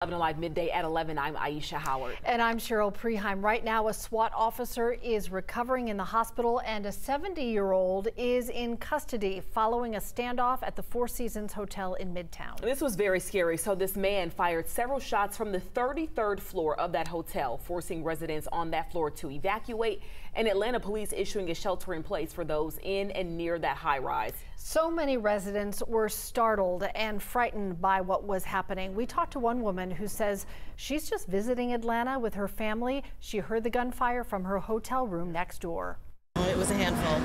11 Alive midday at 11. I'm Aisha Howard. And I'm Cheryl Preheim. Right now, a SWAT officer is recovering in the hospital and a 70-year-old is in custody following a standoff at the Four Seasons Hotel in Midtown. This was very scary. So this man fired several shots from the 33rd floor of that hotel, forcing residents on that floor to evacuate, and Atlanta police issuing a shelter in place for those in and near that high rise. So many residents were startled and frightened by what was happening. We talked to one woman who says she's just visiting Atlanta with her family. She heard the gunfire from her hotel room next door. It was a handful.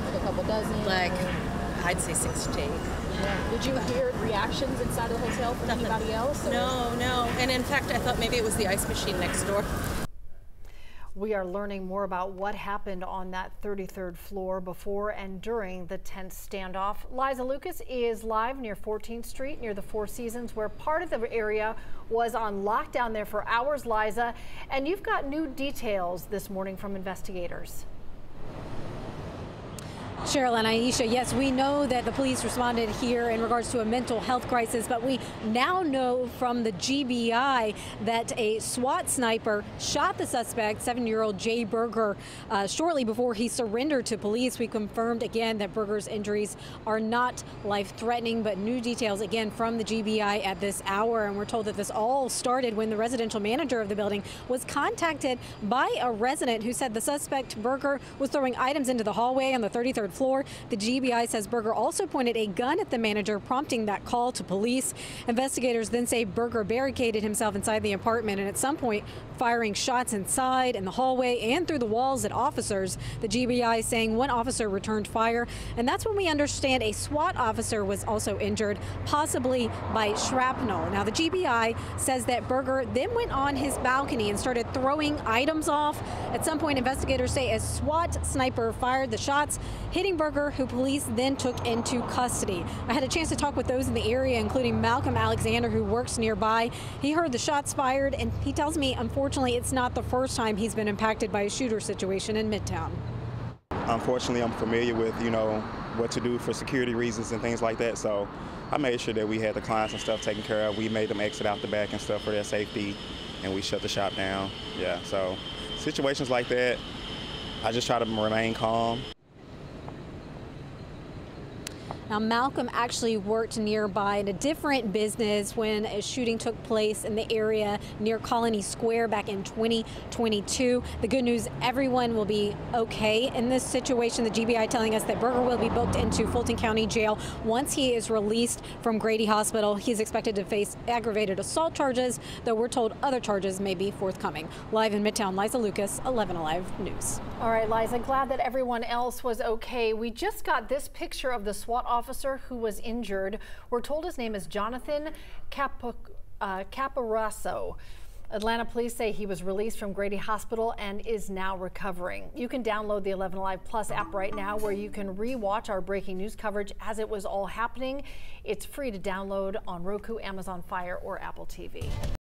Like a couple dozen? Like, I'd say 6 to 8. Yeah. Did you hear reactions inside of the hotel from anybody else? Or? No. And in fact, I thought maybe it was the ice machine next door. We are learning more about what happened on that 33rd floor before and during the tense standoff. Liza Lucas is live near 14th Street near the Four Seasons, where part of the area was on lockdown there for hours, Liza. And you've got new details this morning from investigators. Cheryl and Aisha, yes, we know that the police responded here in regards to a mental health crisis, but we now know from the GBI that a SWAT sniper shot the suspect, 7-year-old Jay Berger, shortly before he surrendered to police. We confirmed again that Berger's injuries are not life-threatening, but new details again from the GBI at this hour. And we're told that this all started when the residential manager of the building was contacted by a resident who said the suspect, Berger, was throwing items into the hallway on the 33rd floor. The GBI says Berger also pointed a gun at the manager, prompting that call to police. Investigators then say Berger barricaded himself inside the apartment and at some point firing shots inside in the hallway and through the walls at officers. The GBI saying one officer returned fire, and that's when we understand a SWAT officer was also injured, possibly by shrapnel. Now the GBI says that Berger then went on his balcony and started throwing items off. At some point, investigators say a SWAT sniper fired the shots, hitting Berger, who police then took into custody. I had a chance to talk with those in the area, including Malcolm Alexander, who works nearby. He heard the shots fired, and he tells me, unfortunately, it's not the first time he's been impacted by a shooter situation in Midtown. Unfortunately, I'm familiar with, what to do for security reasons and things like that, so I made sure that we had the clients and stuff taken care of. We made them exit out the back and stuff for their safety, and we shut the shop down. Yeah, so situations like that, I just try to remain calm. Now, Malcolm actually worked nearby in a different business when a shooting took place in the area near Colony Square back in 2022. The good news, everyone will be okay in this situation. The GBI telling us that Berger will be booked into Fulton County Jail once he is released from Grady Hospital. He's expected to face aggravated assault charges, though we're told other charges may be forthcoming. Live in Midtown, Liza Lucas, 11 Alive News. All right, Liza, glad that everyone else was okay. We just got this picture of the SWAT officer who was injured. We're told his name is Jonathan Caparasso. Atlanta police say he was released from Grady Hospital and is now recovering. You can download the 11 Alive Plus app right now, where you can re-watch our breaking news coverage as it was all happening. It's free to download on Roku, Amazon Fire, or Apple TV.